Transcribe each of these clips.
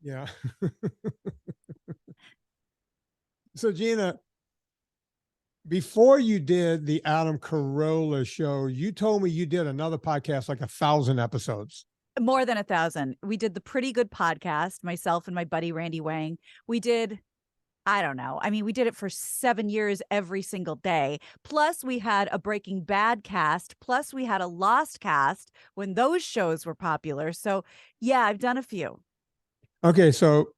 Yeah. So Gina, before you did the Adam Carolla show, you told me you did another podcast, like 1,000 episodes. More than 1,000. We did the Pretty Good podcast, myself and my buddy Randy Wang. We did, I don't know. I mean, we did it for 7 years every single day. Plus, we had a Breaking Bad cast. Plus, we had a Lost cast when those shows were popular. So, yeah, I've done a few. Okay, so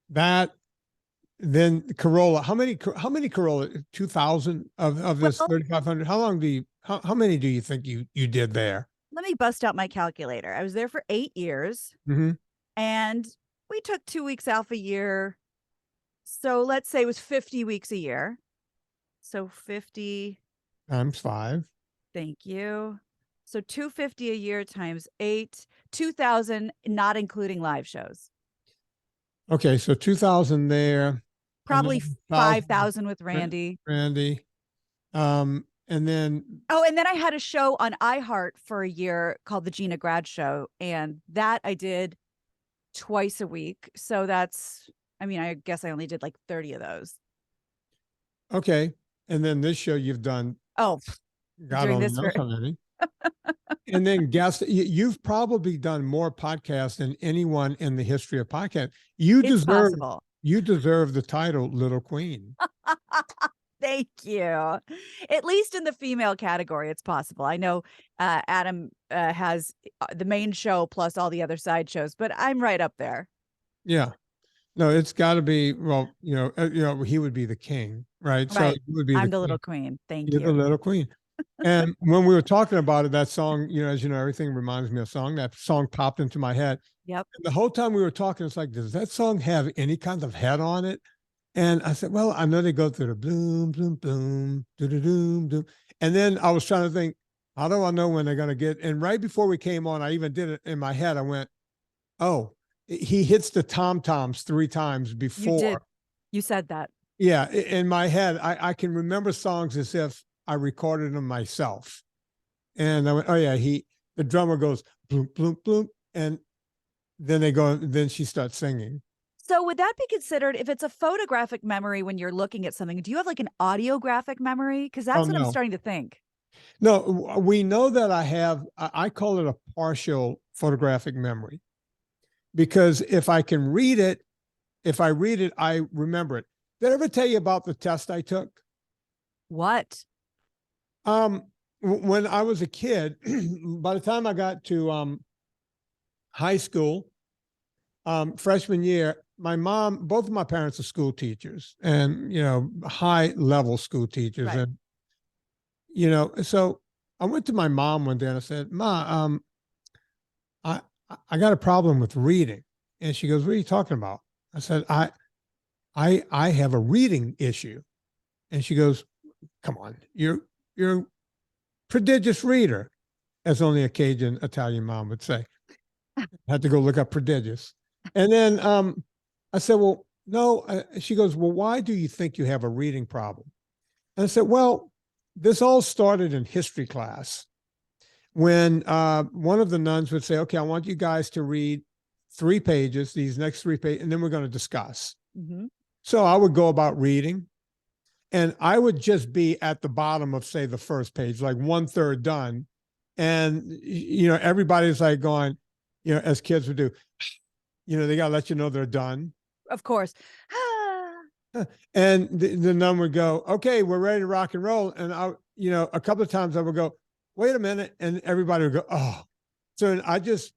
that then Corolla. How many Corolla? 2,000 of this Well, 3,500. How long do you? How many do you think you did there? let me bust out my calculator. I was there for 8 years Mm-hmm. and we took 2 weeks off a year. So let's say it was 50 weeks a year. So 50, Times five. thank you. So 250 a year times 8, 2,000, not including live shows. Okay, so 2,000 there. Probably 1,000 5,000 with Randy. Randy. And then Oh, and then I had a show on iHeart for a year called the Gina Grad Show, and that I did twice a week. So that's, I mean, I guess I only did like 30 of those. okay, and then this show you've done. Oh, God doing only this knows for how many. And then guess you've probably done more podcasts than anyone in the history of podcast. it's possible. You deserve the title Little Queen. Thank you. At least in the female category, it's possible. I know Adam has the main show plus all the other side shows, but I'm right up there. Yeah. No, it's got to be. Well, he would be the king, right? So Right. it would be I'm the the queen. little queen. Thank You're the you. little queen. And when we were talking about it, that song, as you know, everything reminds me of a song. That song popped into my head. Yep. And the whole time we were talking, it's like, does that song have any kind of head on it? And I said, well, I know they go through the bloom, bloom, bloom, doo doo doom, doom. And then I was trying to think, how do I know when they're going to get? And right before we came on, I even did it in my head. I went, oh, he hits the tom toms 3 times You did. before. You said that. Yeah, in my head, I can remember songs as if I recorded them myself. And I went, oh yeah, the drummer goes bloom, bloom, bloom, and then she starts singing. So would that be considered, if it's a photographic memory when you're looking at something, do you have like an audiographic memory? Because Oh that's what I'm no, starting to think. no, we know that I call it a partial photographic memory, because if I read it, I remember it. Did I ever tell you about the test I took? What? When I was a kid, by the time I got to high school, freshman year, both of my parents are school teachers, and high level school teachers, Right. and so I went to my mom one day and I said, "Ma, I I got a problem with reading," and she goes, "What are you talking about?" I said, "I have a reading issue," and she goes, "Come on, you're a prodigious reader," as only a Cajun Italian mom would say. Had to go look up prodigious. And then I said, well, no. She goes, well, why do you think you have a reading problem? And I said, well, this all started in history class when one of the nuns would say, okay, I want you guys to read 3 pages, these next 3 pages, and then we're going to discuss. Mm-hmm. So I would go about reading, and I would just be at the bottom of, say, the first page, like 1/3 done. And, everybody's like going, as kids would do, they got to let you know they're done. Of course. And the nun would go, okay, we're ready to rock and roll. And a couple of times I would go, wait a minute. And everybody would go, oh. So I just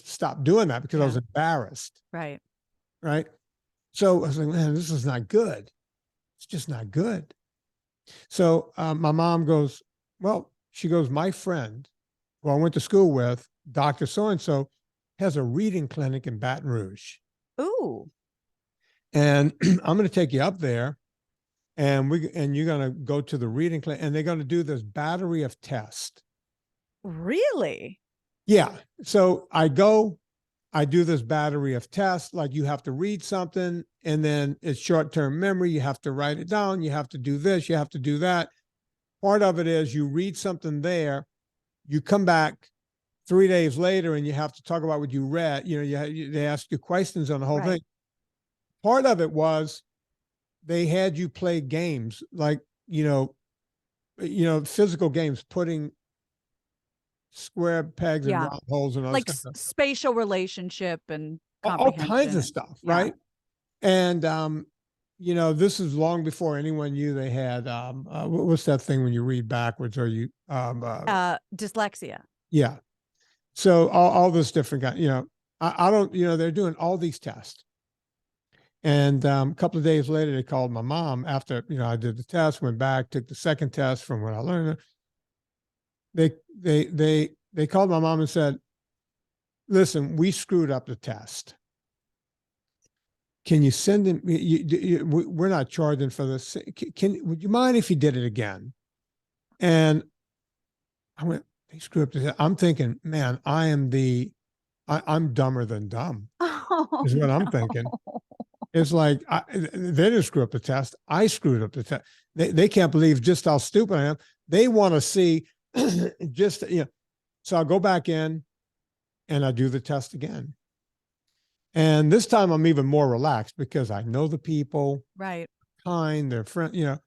stopped doing that because I was embarrassed. Right. Right. So I was like, man, this is not good. It's just not good. So my mom goes, well, she goes, my friend who I went to school with, Dr. So-and-so, has a reading clinic in Baton Rouge. Ooh. And I'm going to take you up there, and you're going to go to the reading clinic, and they're going to do this battery of tests. Really? Yeah. So I do this battery of tests. Like, you have to read something, and then it's short-term memory. You have to write it down. You have to do this. You have to do that. Part of it is you read something there, you come back 3 days later and you have to talk about what you read, they ask you questions on the whole thing. Part of it was they had you play games like, physical games, putting square pegs and round holes and all like this kind of stuff. spatial relationship and All kinds of comprehension. stuff, right? And this is long before anyone knew they had what's that thing when you read backwards, or you dyslexia. Yeah. So all this different kind, I don't, they're doing all these tests. And a couple of days later, they called my mom after, I did the test, went back, took the second test from what I learned. They called my mom and said, listen, we screwed up the test. Can you send him? We're not charging for this. Would you mind if you did it again? And I went, they screwed up the test. I'm thinking, man, I'm dumber than dumb, is what I'm thinking. It's like, they didn't screw up the test. I screwed up the test. They can't believe just how stupid I am. They want to see just, so I'll go back in and I do the test again. And this time I'm even more relaxed because I know the people, right? Kind, they're friend, and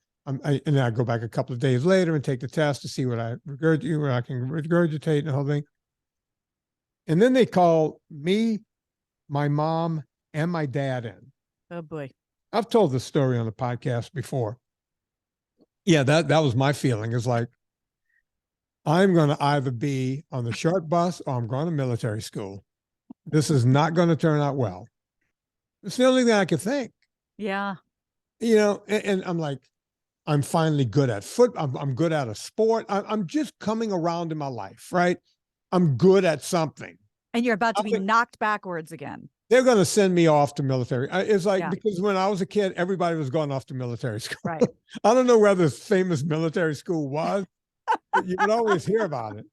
then I go back a couple of days later and take the test to see what I can regurgitate and the whole thing. And then they call me, my mom, and my dad in. Oh boy. I've told this story on the podcast before. Yeah, that was my feeling. Is like, I'm going to either be on the short bus or I'm going to military school. This is not going to turn out well. It's the only thing I could think. Yeah. And I'm like, I'm finally good at I'm good at a sport. I'm just coming around in my life, right? I'm good at something. And you're about to be knocked backwards again. They're going to send me off to military. It's like, because when I was a kid, everybody was going off to military school. Right. I don't know where this famous military school was, but you would always hear about it.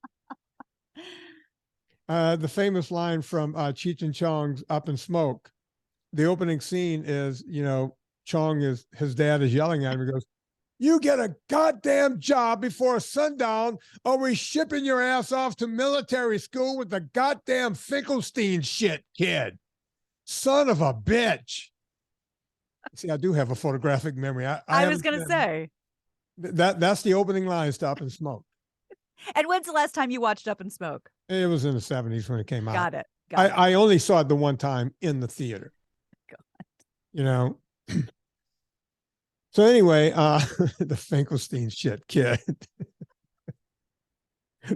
The famous line from Cheech and Chong's Up in Smoke, the opening scene is, his dad is yelling at him. He goes, you get a goddamn job before sundown, or we shipping your ass off to military school with the goddamn Finkelstein shit, kid. Son of a bitch. See, I do have a photographic memory. I was going to say. That's the opening line to Up in Smoke. And when's the last time you watched Up in Smoke? It was in the 70s when it came out. Got it. I only saw it the one time in the theater. God. So anyway, the Finkelstein shit, kid.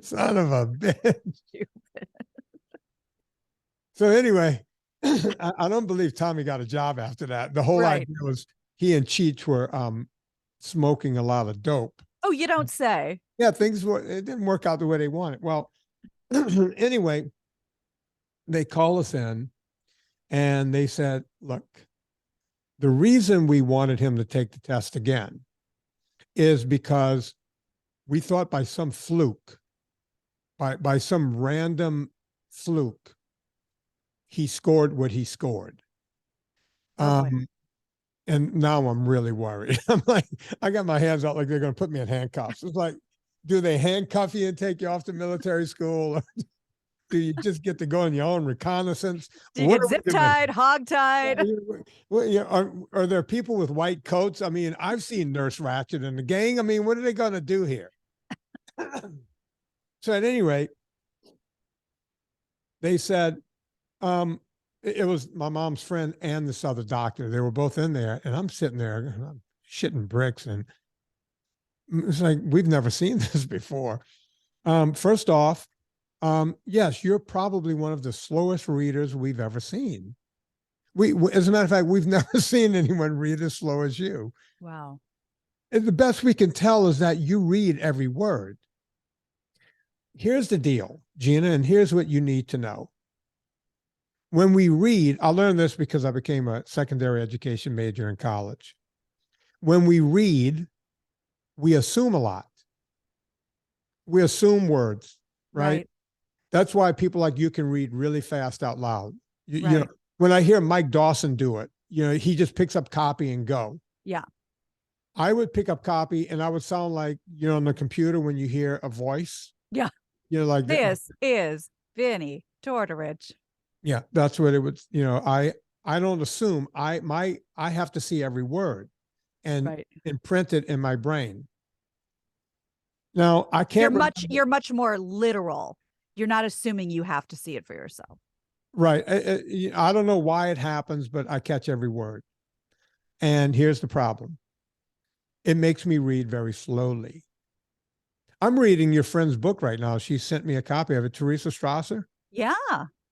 Son of a bitch. So anyway, I don't believe Tommy got a job after that. The whole idea was he and Cheech were smoking a lot of dope. Oh, you don't say. Yeah, it didn't work out the way they wanted. Well, anyway, they call us in and they said, look, the reason we wanted him to take the test again is because we thought by some fluke, by some random fluke, he scored what he scored. And now I'm really worried. I'm like, I got my hands out like they're going to put me in handcuffs. It's like, do they handcuff you and take you off to military school? Or do you just get to go on your own reconnaissance? Do you get zip-tied, hog-tied? Are there people with white coats? I mean, I've seen Nurse Ratched and the gang. I mean, what are they going to do here? So at any rate, they said, it was my mom's friend and this other doctor. They were both in there, and I'm sitting there, and I'm shitting bricks, and it's like, we've never seen this before. First off, yes, you're probably one of the slowest readers we've ever seen. As a matter of fact, we've never seen anyone read as slow as you. Wow. And the best we can tell is that you read every word. Here's the deal, Gina, and here's what you need to know. When we read, I learned this because I became a secondary education major in college. When we read, we assume a lot. We assume words, right? That's why people like you can read really fast out loud. You know, when I hear Mike Dawson do it, he just picks up copy and go. Yeah. I would pick up copy and I would sound like, on the computer when you hear a voice. Yeah. Like this is. Vinnie, Tortorich. Yeah, that's what it would, I don't assume I have to see every word and Right. imprint it in my brain. Now I can't remember, You're much more literal. You're not assuming you have to see it for yourself. right. I don't know why it happens, but I catch every word. And here's the problem. It makes me read very slowly. I'm reading your friend's book right now. She sent me a copy of it, Teresa Strasser. Yeah.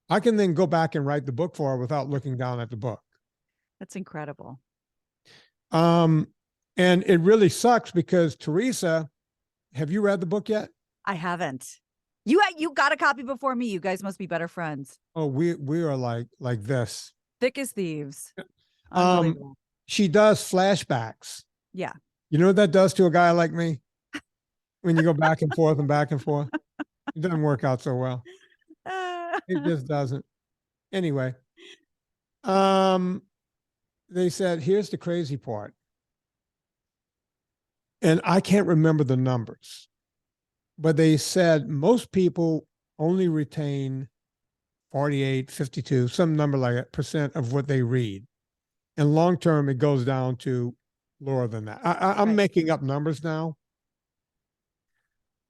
I can then go back and write the book for her without looking down at the book. That's incredible. And it really sucks because Teresa, have you read the book yet? I haven't. You got a copy before me. You guys must be better friends. Oh, we are like this. Thick as thieves. Um, Unbelievable. she does flashbacks. Yeah. You know what that does to a guy like me? When you go back and forth and back and forth, it doesn't work out so well. It just doesn't. Anyway, they said, here's the crazy part. And I can't remember the numbers, but they said most people only retain 48, 52, some number like that % of what they read. And long term, it goes down to lower than that. I'm Right. making up numbers now,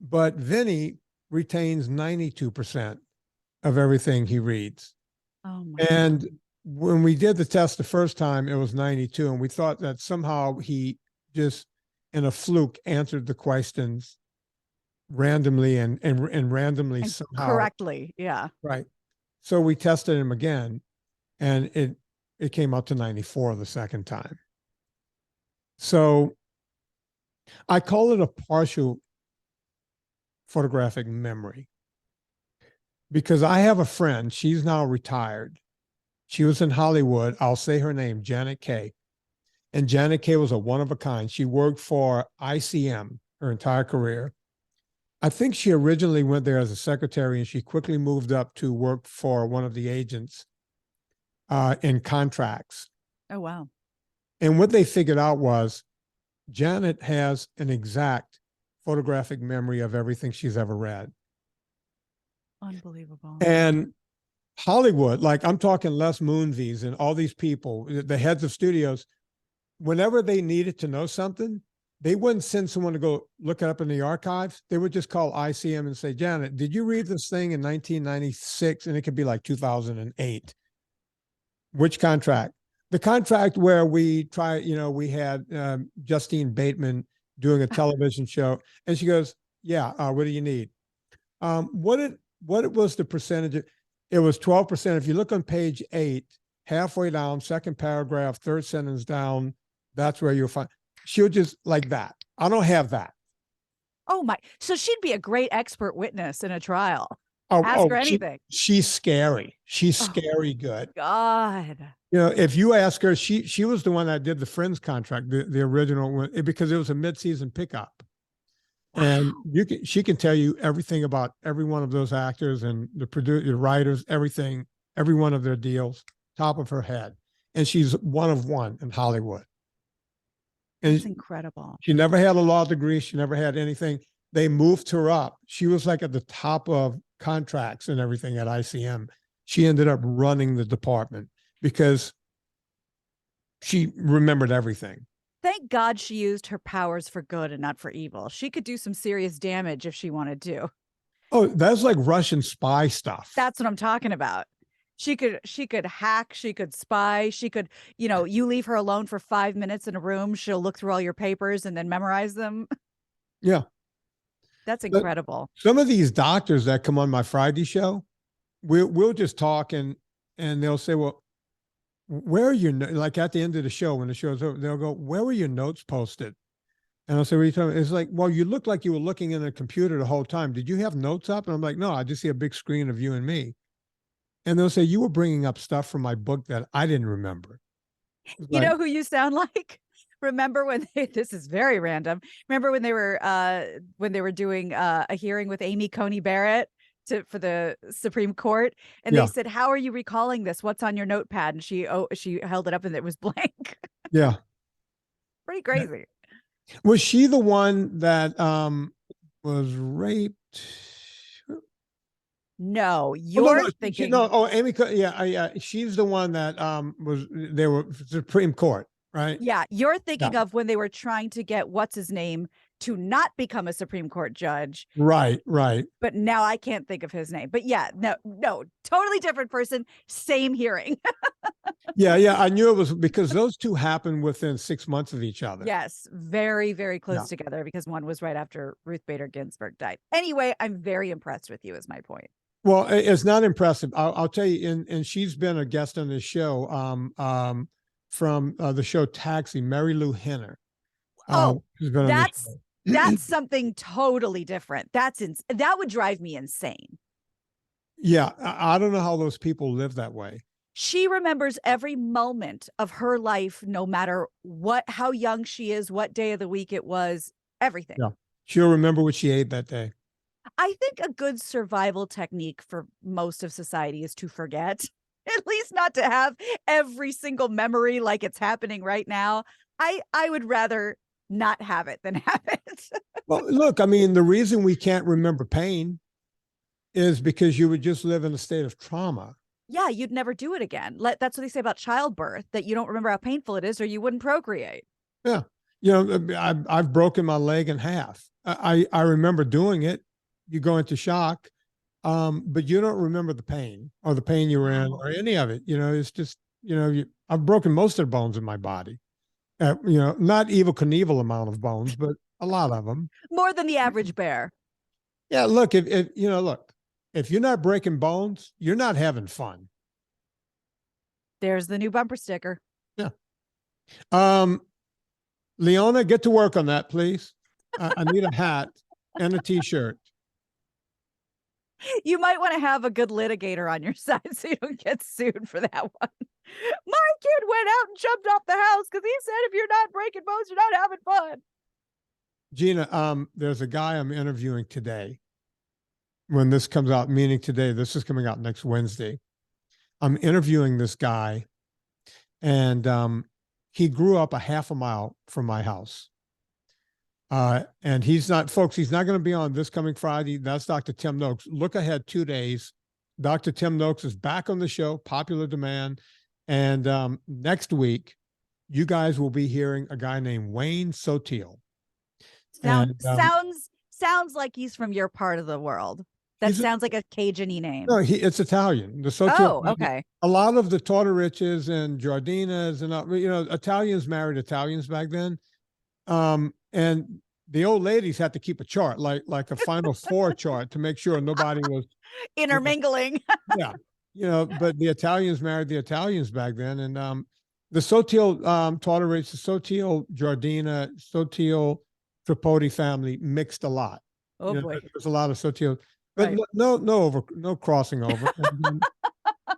but Vinnie retains 92% of everything he reads. Oh my And God. when we did the test the first time, it was 92. And we thought that somehow he just, in a fluke, answered the questions randomly and randomly And somehow. correctly. Yeah. Right. So we tested him again, and it came up to 94 the second time. So I call it a partial photographic memory because I have a friend, she's now retired. She was in Hollywood. I'll say her name, Janet Kay. And Janet Kay was a one of a kind. She worked for ICM her entire career. I think she originally went there as a secretary and she quickly moved up to work for one of the agents in contracts. Oh, wow. And what they figured out was Janet has an exact photographic memory of everything she's ever read. Unbelievable. And Hollywood, like I'm talking Les Moonves and all these people, the heads of studios, whenever they needed to know something, they wouldn't send someone to go look it up in the archives. They would just call ICM and say, Janet, did you read this thing in 1996? And it could be like 2008. Which contract? The contract where we had Justine Bateman doing a television show. And she goes, yeah, what do you need? What was the percentage? It was 12%. If you look on page 8, halfway down, second paragraph, third sentence down, that's where you'll find. She'll just like that. I don't have that. Oh my. So she'd be a great expert witness in a trial. Ask her anything. She's scary. She's scary good. God. You know, if you ask her, she was the one that did the Friends contract, the original one, because it was a mid-season pickup. Wow. And she can tell you everything about every one of those actors and the writers, everything, every one of their deals, top of her head. And she's one of one in Hollywood. And that's incredible. She never had a law degree. She never had anything. They moved her up. She was like at the top of contracts and everything at ICM. She ended up running the department because she remembered everything. Thank God she used her powers for good and not for evil. She could do some serious damage if she wanted to. Oh, that's like Russian spy stuff. That's what I'm talking about. She could hack, she could spy, she could, you leave her alone for 5 minutes in a room, she'll look through all your papers and then memorize them. Yeah. That's incredible. But some of these doctors that come on my Friday show, we'll just talk and they'll say, well, where are your, like at the end of the show, when the show's over, they'll go, where were your notes posted? And I'll say, what are you talking about? It's like, well, you look like you were looking in a computer the whole time. Did you have notes up? And I'm like, no, I just see a big screen of you and me. And they'll say, you were bringing up stuff from my book that I didn't remember. You know who you sound like? Remember when this is very random. Remember when they were doing a hearing with Amy Coney Barrett for the Supreme Court, and they said, how are you recalling this? What's on your notepad? And she held it up and it was blank. Yeah. Pretty crazy. Was she the one that was raped? No, Oh, no, you're no, thinking. no. Oh, Amy, yeah, yeah. She's the one that they were Supreme Court, right? Yeah, you're Yeah, thinking of when they were trying to get what's his name to not become a Supreme Court judge. right, right. But now I can't think of his name. But yeah, no, totally different person, same hearing. Yeah, yeah. I knew it was because those two happened within 6 months of each other. Yes, very, very close Yeah. together because one was right after Ruth Bader Ginsburg died. Anyway, I'm very impressed with you, is my point. Well, it's not impressive. I'll tell you, and she's been a guest on this show from the show Taxi, Mary Lou Henner. Oh, Who's been on this that's show. that's something totally different. That would drive me insane. Yeah, I don't know how those people live that way. She remembers every moment of her life, no matter how young she is, what day of the week it was, everything. Yeah, she'll remember what she ate that day. I think a good survival technique for most of society is to forget, at least not to have every single memory like it's happening right now. I would rather not have it than have it. Well, look, I mean, the reason we can't remember pain is because you would just live in a state of trauma. Yeah, you'd never do it again. That's what they say about childbirth, that you don't remember how painful it is or you wouldn't procreate. Yeah. You know, I've broken my leg in half. I remember doing it. You go into shock, but you don't remember the pain or the pain you were in or any of it. You know, it's just, you know, I've broken most of the bones in my body. You know, not Evel Knievel amount of bones, but a lot of them. More than the average bear. Yeah, look, if you know, look, if you're not breaking bones, you're not having fun. There's the new bumper sticker. Yeah. Leona, get to work on that, please. I need a hat and a t-shirt. You might want to have a good litigator on your side so you don't get sued for that one. My kid went out and jumped off the house because he said if you're not breaking bones, you're not having fun. Gina, there's a guy I'm interviewing today. When this comes out, meaning today, this is coming out next Wednesday. I'm interviewing this guy, and he grew up a half a mile from my house. And he's not, folks, he's not going to be on this coming Friday. That's Dr. Tim Noakes. Look ahead 2 days. Dr. Tim Noakes is back on the show, popular demand. And next week, you guys will be hearing a guy named Wayne Sotil. Sounds like he's from your part of the world. That sounds like a Cajun-y name. No, it's Italian. The Sotil. Oh, okay. A lot of the Tortoriches and Giardinas and, you know, Italians married Italians back then. And the old ladies had to keep a chart, like a Final Four chart, to make sure nobody was intermingling. Yeah, you know, but the Italians married the Italians back then, and the Sotil Tortorich, the Sotil Giardina, Sotil Tripodi family mixed a lot. Oh, you know, boy, there's a lot of Sotil, but right. no crossing over.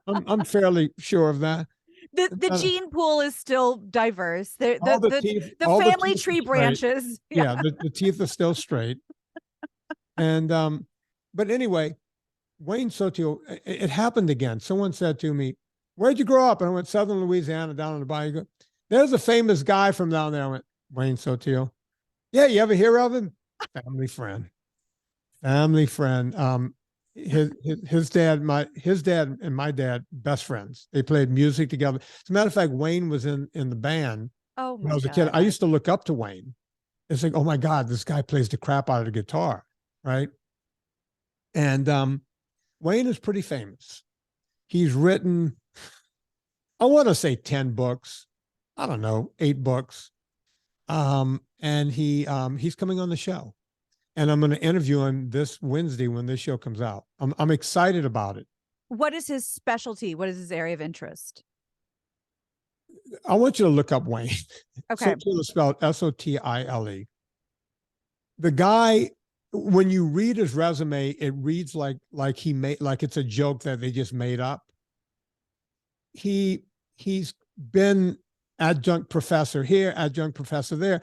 I'm fairly sure of that. The gene pool is still diverse. The all family the teeth tree branches. Yeah, the teeth are still straight. And but anyway, Wayne Sotil, it happened again. Someone said to me, "Where'd you grow up?" And I went, "Southern Louisiana, down in the bayou." There's a famous guy from down there. I went, "Wayne Sotil." Yeah, you ever hear of him? Family friend. His dad and my dad, best friends. They played music together. As a matter of fact, Wayne was in the band Oh, when I was a kid. I used to look up to Wayne. It's like, oh my God, this guy plays the crap out of the guitar, right? And Wayne is pretty famous. He's written, I want to say 10 books. I don't know, 8 books. And he's coming on the show. And I'm going to interview him this Wednesday when this show comes out. I'm excited about it. What is his specialty? What is his area of interest? I want you to look up Wayne. Okay. Sotil is spelled Sotile. The guy, when you read his resume, it reads like it's a joke that they just made up. He's been adjunct professor here, adjunct professor there.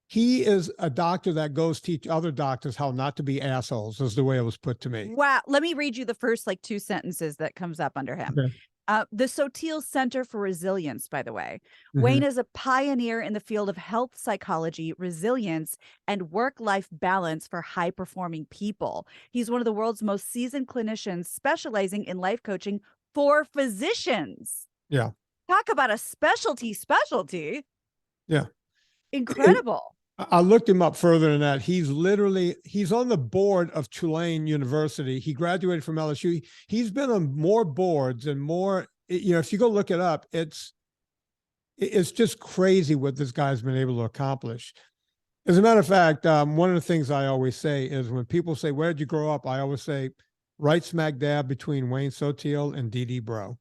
He is a doctor that goes teach other doctors how not to be assholes, is the way it was put to me. Wow. Let me read you the first 2 sentences that comes up under him. Okay. The Sotil Center for Resilience, by the way. Mhm. Wayne is a pioneer in the field of health psychology, resilience, and work-life balance for high-performing people. He's one of the world's most seasoned clinicians specializing in life coaching for physicians. Yeah. Talk about a specialty. Yeah. Incredible. I looked him up further than that. He's on the board of Tulane University. He graduated from LSU. He's been on more boards and more, if you go look it up, it's just crazy what this guy's been able to accomplish. As a matter of fact, one of the things I always say is when people say, "Where did you grow up?" I always say, right smack dab between Wayne Sotil and Dee Dee Bro.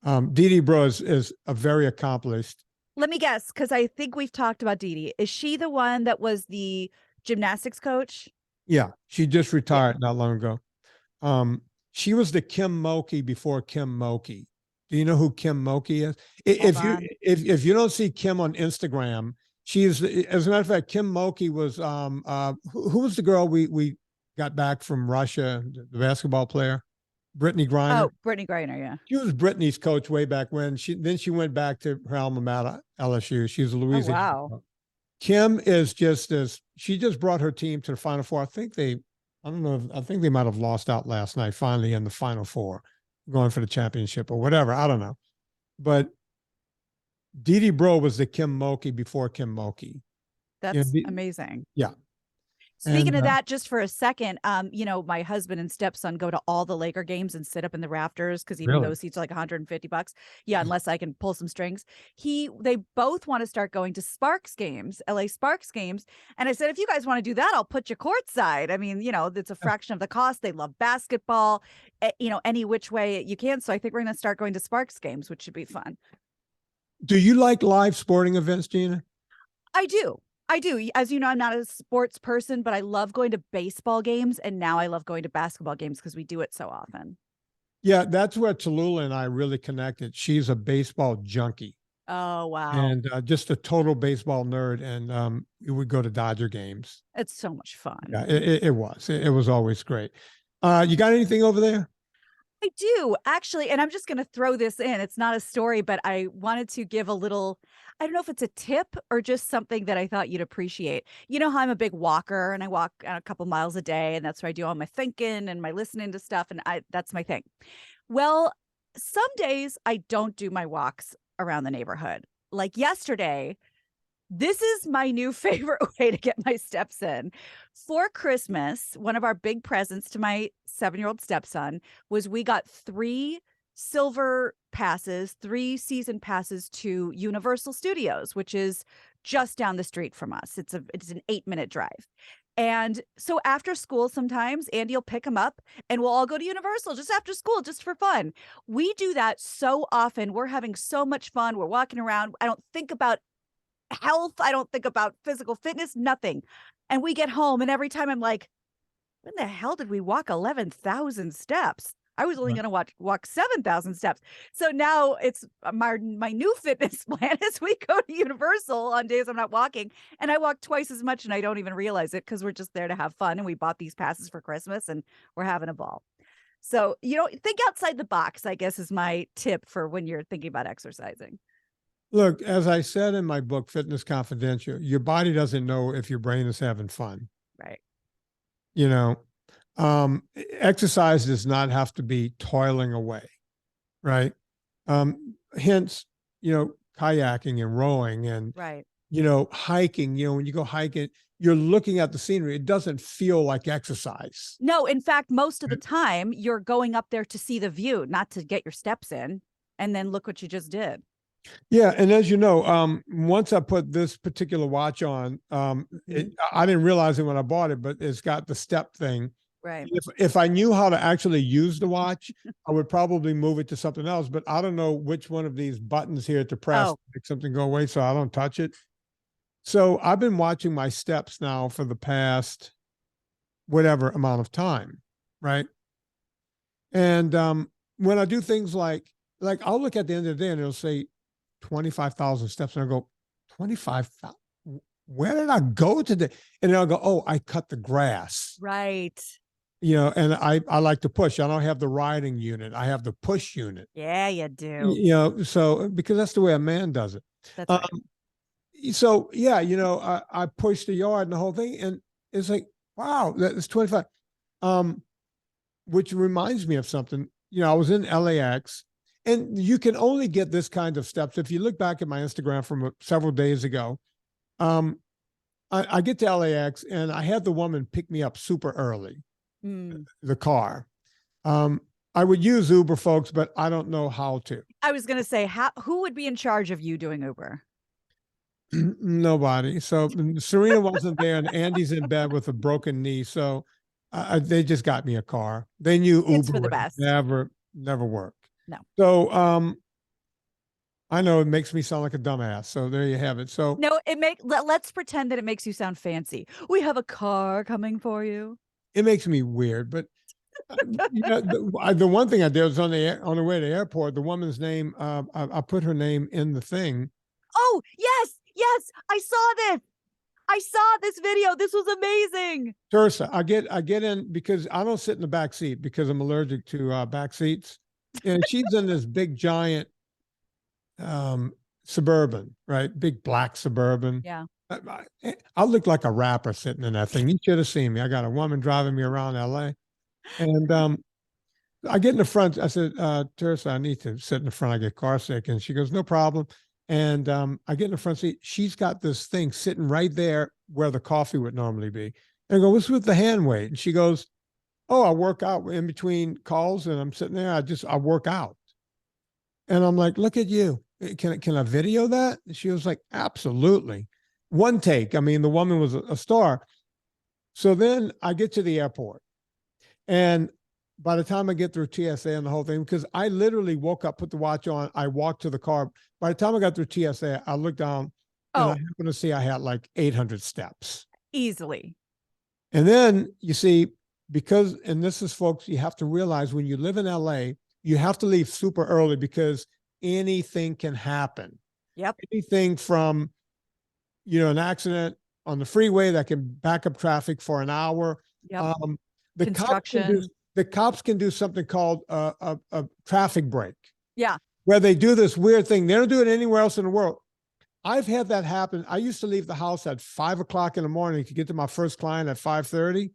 Dee Dee Bro is a very accomplished. Let me guess, because I think we've talked about Dee Dee. Is she the one that was the gymnastics coach? Yeah, she just retired not long ago. She was the Kim Mulkey before Kim Mulkey. Do you know who Kim Mulkey is? If you don't see Kim on Instagram, she is. As a matter of fact, Kim Mulkey was who was the girl we got back from Russia, the basketball player, Brittany Griner. Oh, Brittany Griner, yeah. She was Brittany's coach way back when. She went back to her alma mater, LSU. She was a Oh, Louisiana. wow. Kim is she just brought her team to the Final Four. I think they might have lost out last night, finally in the Final Four, going for the championship or whatever. I don't know. But Dee Dee Bro was the Kim Mulkey before Kim Mulkey. That's amazing. Yeah. Speaking of that, just for a second, my husband and stepson go to all the Laker games and sit up in the rafters because even those seats are like $150. Yeah, unless I can pull some strings. They both want to start going to Sparks games, LA Sparks games. And I said, if you guys want to do that, I'll put you courtside. I mean, it's a fraction of the cost. They love basketball, any which way you can. So I think we're going to start going to Sparks games, which should be fun. Do you like live sporting events, Gina? I do. As you know, I'm not a sports person, but I love going to baseball games. And now I love going to basketball games because we do it so often. Yeah, that's where Tallulah and I really connected. She's a baseball junkie. Oh, wow. And just a total baseball nerd. And we would go to Dodger games. It's so much fun. Yeah, it was. It was always great. You got anything over there? I do, actually, and I'm just going to throw this in. It's not a story, but I wanted to give a little, I don't know if it's a tip or just something that I thought you'd appreciate. You know how I'm a big walker and I walk a couple miles a day, and that's where I do all my thinking and my listening to stuff, and that's my thing. Well, some days I don't do my walks around the neighborhood. Like yesterday, this is my new favorite way to get my steps in. For Christmas, one of our big presents to my 7-year-old stepson was we got 3 silver passes, 3 season passes to Universal Studios, which is just down the street from us. It's an 8-minute drive. And so after school, sometimes Andy will pick him up and we'll all go to Universal just after school, just for fun. We do that so often. We're having so much fun. We're walking around. I don't think about health. I don't think about physical fitness, nothing. And we get home and every time I'm like, when the hell did we walk 11,000 steps? I was only going to walk 7,000 steps. So now it's my new fitness plan is we go to Universal on days I'm not walking, and I walk twice as much and I don't even realize it because we're just there to have fun. And we bought these passes for Christmas and we're having a ball. So, think outside the box, I guess, is my tip for when you're thinking about exercising. Look, as I said in my book, Fitness Confidential, your body doesn't know if your brain is having fun. Right. Exercise does not have to be toiling away, right? Hence, kayaking and rowing and, right. Hiking, when you go hiking, you're looking at the scenery. It doesn't feel like exercise. No, in fact, most of the time you're going up there to see the view, not to get your steps in. And then look what you just did. Yeah. And as you know, once I put this particular watch on, I didn't realize it when I bought it, but it's got the step thing. Right. If I knew how to actually use the watch, I would probably move it to something else, but I don't know which one of these buttons here to press to make something go away, so I don't touch it. So I've been watching my steps now for the past whatever amount of time, right? And when I do things like I'll look at the end of the day and it'll say 25,000 steps, and I'll go, 25,000? Where did I go today? And then I'll go, oh, I cut the grass. Right. you know, and I like to push. I don't have the riding unit. I have the push unit. Yeah, you do. You know, so because that's the way a man does it. That's right. So yeah, you know, I pushed the yard and the whole thing, and it's like, wow, that's 25. Um, which reminds me of something. You know, I was in LAX, and you can only get this kind of steps. If you look back at my Instagram from several days ago, um, I get to LAX and I had the woman pick me up super early, Mm. the car. Um, I would use Uber, folks, but I don't know how to. I was going to say, who would be in charge of you doing Uber? Nobody. So Serena wasn't there, and Andy's in bed with a broken knee. So they just got me a car. They knew It's Uber for the would best. never work. No. So I know it makes me sound like a dumbass. So there you have it. So No, let's pretend that it makes you sound fancy. We have a car coming for you. it makes me weird, but you know, the one thing I did was on the way to the airport, the woman's name, I put her name in the thing. Oh, yes, yes, I saw this. I saw this video. This was amazing. Tersa, I get in because I don't sit in the back seat because I'm allergic to back seats. And she's in this big giant Suburban, right? Big black Suburban. Yeah. I look like a rapper sitting in that thing. You should have seen me. I got a woman driving me around LA. And I get in the front. I said, Teresa, I need to sit in the front. I get car sick. And she goes, no problem. And I get in the front seat. She's got this thing sitting right there where the coffee would normally be. And I go, what's with the hand weight? And she goes, oh, I work out in between calls and I'm sitting there. I work out. And I'm like, look at you. Can I video that? And she was like, absolutely. One take. I mean, the woman was a star. So then I get to the airport. And by the time I get through TSA and the whole thing, because I literally woke up, put the watch on, I walked to the car. By the time I got through TSA, I looked down and I happened to see I had like 800 steps. Easily. And then you see, because, and this is folks, you have to realize when you live in LA, you have to leave super early because anything can happen. Yep. Anything from, you know, an accident on the freeway that can back up traffic for an hour. Yep. The Construction. cops can do something called a traffic break. Yeah. Where they do this weird thing. They don't do it anywhere else in the world. I've had that happen. I used to leave the house at 5 o'clock in the morning to get to my first client at 5:30.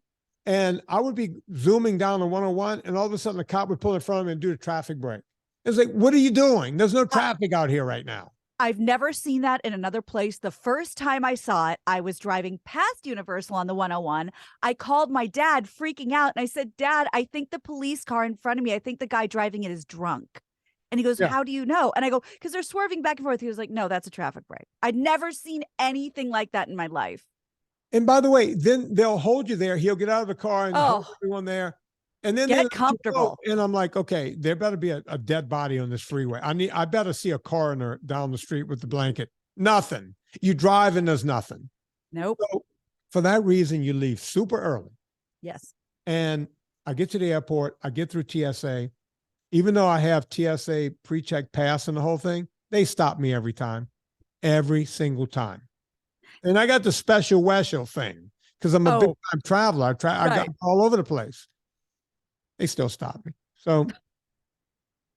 And I would be zooming down the 101 and all of a sudden the cop would pull in front of me and do a traffic break. It's like, what are you doing? There's no traffic out here right now. I've never seen that in another place. The first time I saw it, I was driving past Universal on the 101. I called my dad freaking out and I said, Dad, I think the police car in front of me, I think the guy driving it is drunk. And he goes, how do you know? And I go, because they're swerving back and forth. He was like, no, that's a traffic break. I'd never seen anything like that in my life. And by the way, then they'll hold you there. He'll get out of the car and hold everyone there. And then get comfortable. And I'm like, okay, there better be a dead body on this freeway. I better see a coroner down the street with the blanket. Nothing. You drive and there's nothing. Nope. So for that reason, you leave super early. Yes. And I get to the airport. I get through TSA. Even though I have TSA pre-check pass and the whole thing, they stop me every time, every single time. And I got the special Weshel thing because I'm a big time traveler. I got all over the place. They still stop me. So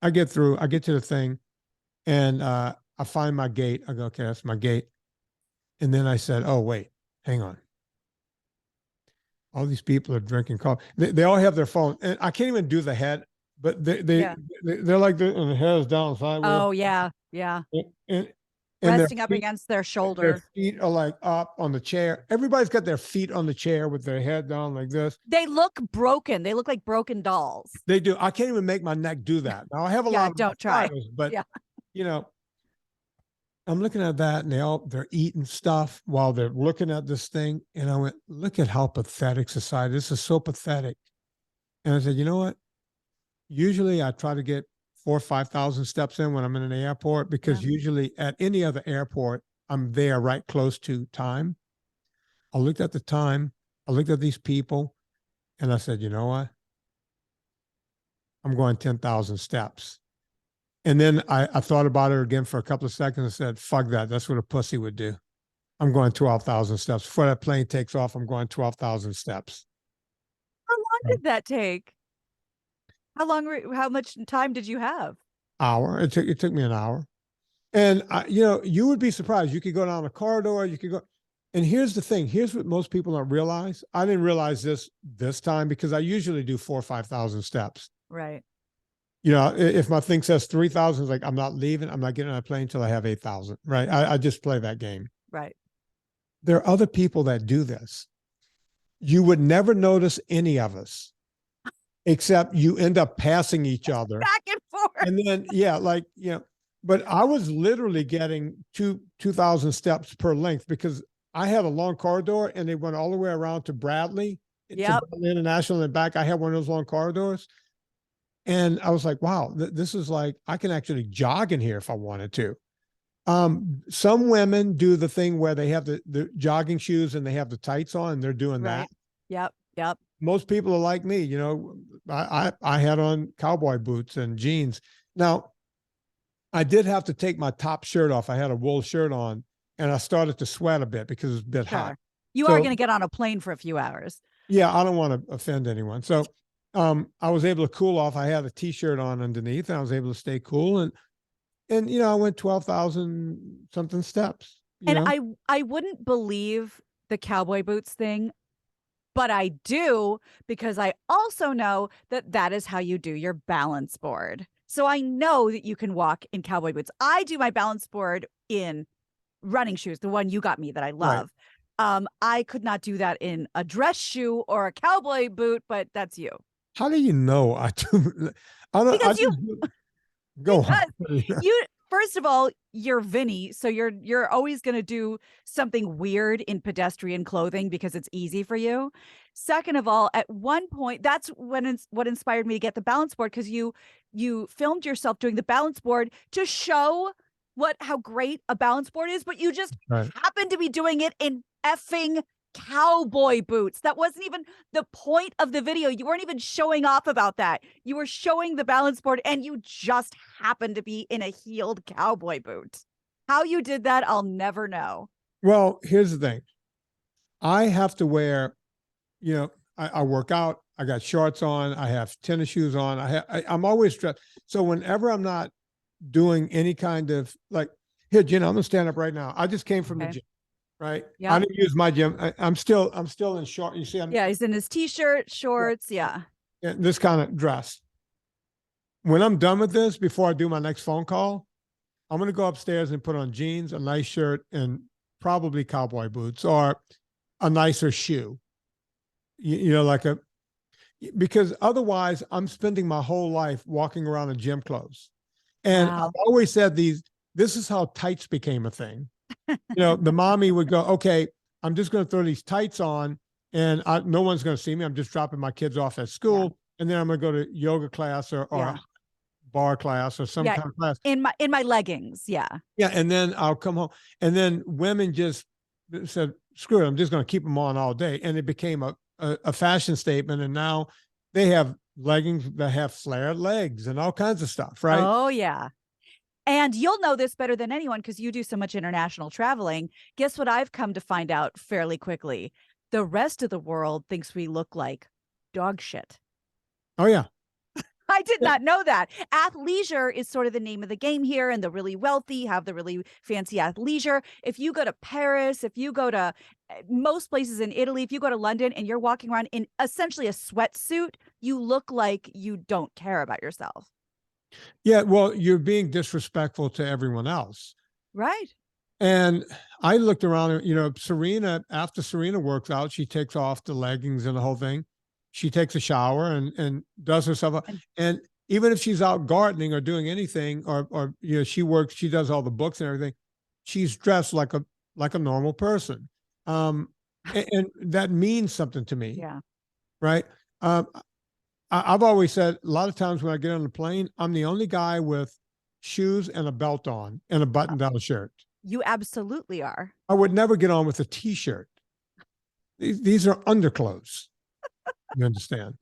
I get to the thing and I find my gate. I go, okay, that's my gate. And then I said, oh, wait, hang on. All these people are drinking coffee. They all have their phone. And I can't even do the head, but they're like, and the head is down sideways. Oh, yeah. Yeah. And resting up against their shoulder. Their feet are like up on the chair. Everybody's got their feet on the chair with their head down like this. They look broken. They look like broken dolls. They do. I can't even make my neck do that. Now I have a lot of don't try. But you know, I'm looking at that and they're eating stuff while they're looking at this thing. And I went, look at how pathetic society. This is so pathetic. And I said, you know what? Usually I try to get 4,000 or 5,000 steps in when I'm in an airport, because usually at any other airport, I'm there right close to time. I looked at the time, I looked at these people, and I said, you know what? I'm going 10,000 steps. And then I thought about it again for a couple of seconds and said, fuck that. That's what a pussy would do. I'm going 12,000 steps. Before that plane takes off, I'm going 12,000 steps. How long Right. did that take? How much time did you have? Hour. It took me an hour. And you would be surprised. You could go down a corridor, you could go. And here's the thing. Here's what most people don't realize. I didn't realize this time because I usually do 4 or 5,000 steps. Right. If my thing says 3,000, it's like, I'm not leaving. I'm not getting on a plane until I have 8,000. Right. I just play that game. Right. There are other people that do this. You would never notice any of us, except you end up passing each other. Back and forth. And then, yeah, but I was literally getting 2,000 steps per length because I had a long corridor and they went all the way around to Bradley, to Yep. Bradley International and back. I had one of those long corridors. And I was like, wow, this is like, I can actually jog in here if I wanted to. Some women do the thing where they have the jogging shoes and they have the tights on and they're doing Right. that. Yep. Yep. Most people are like me, I had on cowboy boots and jeans. Now, I did have to take my top shirt off. I had a wool shirt on and I started to sweat a bit because it was a bit hot. You are going to get on a plane for a few hours. Yeah, I don't want to offend anyone. So I was able to cool off. I had a t-shirt on underneath and I was able to stay cool. And I went 12,000 something steps. And I wouldn't believe the cowboy boots thing, but I do because I also know that is how you do your balance board. So I know that you can walk in cowboy boots. I do my balance board in running shoes, the one you got me that I love. Right. I could not do that in a dress shoe or a cowboy boot, but that's you. How do you know? I don't. Because go on. You first of all, you're Vinnie, so you're always going to do something weird in pedestrian clothing because it's easy for you. Second of all, at one point, that's what inspired me to get the balance board, because you filmed yourself doing the balance board to show how great a balance board is, but you just happened to be doing it in effing cowboy boots. That wasn't even the point of the video. You weren't even showing off about that. You were showing the balance board and you just happened to be in a heeled cowboy boot. How you did that, I'll never know. Well, here's the thing. I have to wear, I work out. I got shorts on. I have tennis shoes on. I'm always dressed. So whenever I'm not doing any kind of here, Gina, I'm going to stand up right now. I just came from the gym. Right. Yeah. I didn't use my gym. I'm still in short. You see, he's in his t-shirt, shorts. Yeah. This kind of dress. When I'm done with this, before I do my next phone call, I'm going to go upstairs and put on jeans, a nice shirt, and probably cowboy boots or a nicer shoe. Because otherwise I'm spending my whole life walking around in gym clothes. And I've always said this is how tights became a thing. The mommy would go, okay, I'm just going to throw these tights on and no one's going to see me. I'm just dropping my kids off at school. Yeah. And then I'm going to go to yoga class or bar class or some kind of class. In my leggings. Yeah. Yeah. And then I'll come home. And then women just said, screw it. I'm just going to keep them on all day. And it became a fashion statement. And now they have leggings that have flared legs and all kinds of stuff. Right. Oh, yeah. And you'll know this better than anyone because you do so much international traveling. Guess what I've come to find out fairly quickly? The rest of the world thinks we look like dog shit. Oh, yeah. I did not know that. Athleisure is sort of the name of the game here, and the really wealthy have the really fancy athleisure. If you go to Paris, if you go to most places in Italy, if you go to London and you're walking around in essentially a sweatsuit, you look like you don't care about yourself. Yeah, well, you're being disrespectful to everyone else. Right. And I looked around, Serena, after Serena works out, she takes off the leggings and the whole thing. She takes a shower and does herself up. And even if she's out gardening or doing anything, or she works, she does all the books and everything, she's dressed like a normal person. And that means something to me. Yeah. Right. I've always said a lot of times when I get on the plane, I'm the only guy with shoes and a belt on and a button-down shirt. You absolutely are. I would never get on with a t-shirt. These are underclothes. You understand?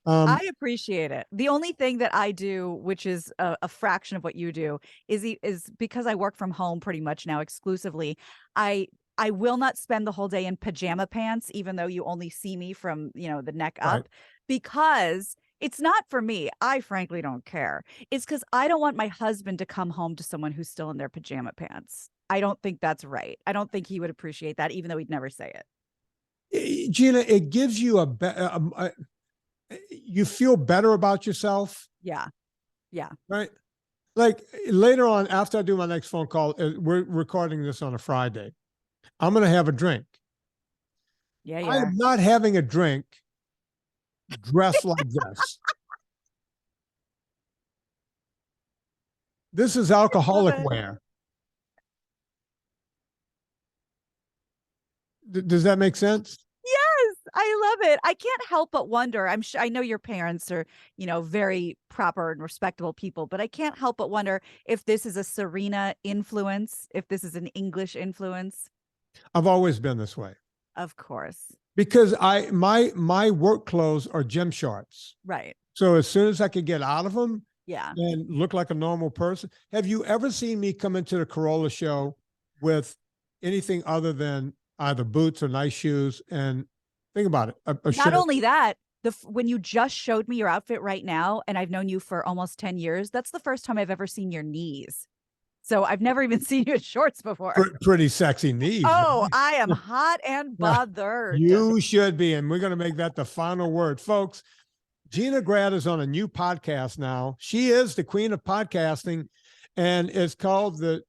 I appreciate it. The only thing that I do, which is a fraction of what you do, is because I work from home pretty much now exclusively. I I will not spend the whole day in pajama pants, even though you only see me from, the neck up, Right. because it's not for me. I frankly don't care. It's because I don't want my husband to come home to someone who's still in their pajama pants. I don't think that's right. I don't think he would appreciate that, even though he'd never say it. Gina, it gives you you feel better about yourself. Yeah. Yeah. Right. Like later on, after I do my next phone call, we're recording this on a Friday. I'm going to have a drink. Yeah. You I are. am not having a drink dressed like this. This is alcoholic it. wear. Does that make sense? Yes, I love it. I can't help but wonder. I know your parents are, very proper and respectable people, but I can't help but wonder if this is a Serena influence, if this is an English influence. I've always been this way Of course. because my work clothes are gym shorts. Right. So as soon as I could get out of them Yeah. and look like a normal person. Have you ever seen me come into the Corolla show with anything other than either boots or nice shoes? And think about it. A Not shirt. only that, when you just showed me your outfit right now, and I've known you for almost 10 years, that's the first time I've ever seen your knees. So I've never even seen you in shorts before. Pretty sexy knees. Oh, I am hot and bothered. You should be. And we're going to make that the final word. Folks, Gina Grad is on a new podcast now. She is the queen of podcasting, and it's called the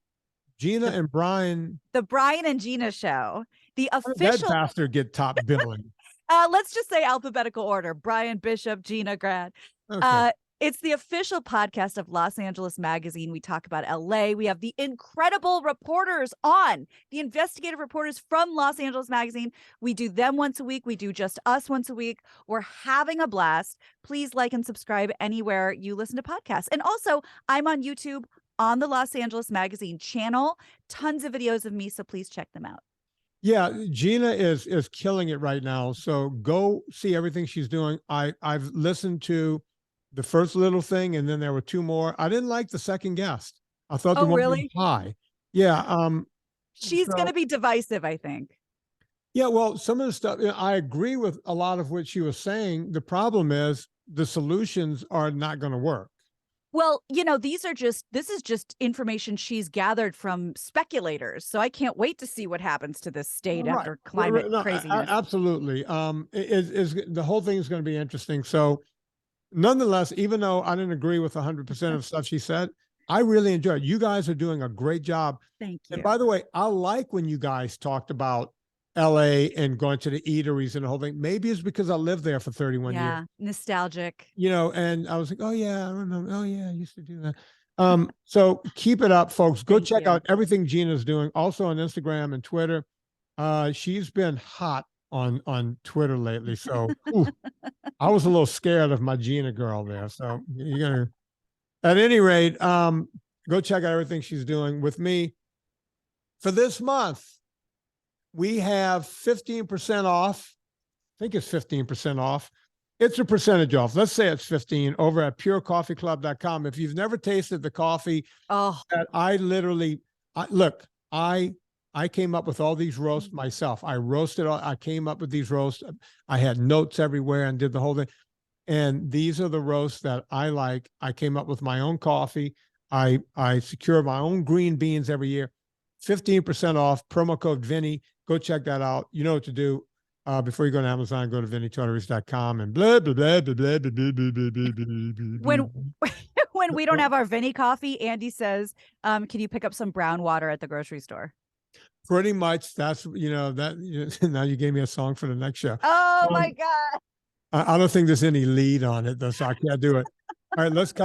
Gina and Brian. The Brian and Gina Show. The How did official. that bastard get top billing? Let's just say alphabetical order. Brian Bishop, Gina Grad. Okay. It's the official podcast of Los Angeles Magazine. We talk about LA. We have the incredible reporters on, the investigative reporters from Los Angeles Magazine. We do them once a week. We do just us once a week. We're having a blast. Please like and subscribe anywhere you listen to podcasts. And also, I'm on YouTube on the Los Angeles Magazine channel. Tons of videos of me, so please check them out. Yeah, Gina is killing it right now. So go see everything she's doing. I've listened to the first little thing, and then there were two more. I didn't like the second guest. I thought the one was Really? high. Yeah. She's going to be divisive, I think. Yeah, well, some of the stuff, I agree with a lot of what she was saying. The problem is the solutions are not going to work. Well, this is just information she's gathered from speculators. So I can't wait to see what happens to this state Right. after climate craziness. Absolutely. The whole thing is going to be interesting. So nonetheless, even though I didn't agree with 100% of stuff she said, I really enjoyed it. You guys are doing a great job. Thank you. And by the way, I like when you guys talked about LA and going to the eateries and the whole thing. Maybe it's because I lived there for 31 years. Yeah, nostalgic. And I was like, oh yeah, I remember. Oh yeah, I used to do that. So keep it up, folks. Go Thank check you. out everything Gina's doing. Also on Instagram and Twitter. She's been hot on Twitter lately. So I was a little scared of my Gina girl there. So you're gonna, at any rate, go check out everything she's doing with me. For this month, we have 15% off. I think it's 15% off. It's a percentage off. Let's say it's 15 over at purecoffeeclub.com. If you've never tasted the coffee that I came up with all these roasts myself. I roasted all, I came up with these roasts. I had notes everywhere and did the whole thing. And these are the roasts that I like. I came up with my own coffee. I secure my own green beans every year. 15% off, promo code Vinnie. Go check that out. You know what to do. Before you go to Amazon, go to VinnieTortorich.com and blah, blah, blah, blah, blah, blah, blah, blah, blah, blah, blah. When we don't have our Vinnie coffee, Andy says, can you pick up some brown water at the grocery store? Pretty much. That's, now you gave me a song for the next show. Oh my God. I don't think there's any lead on it though, so I can't do it. All right, let's cut.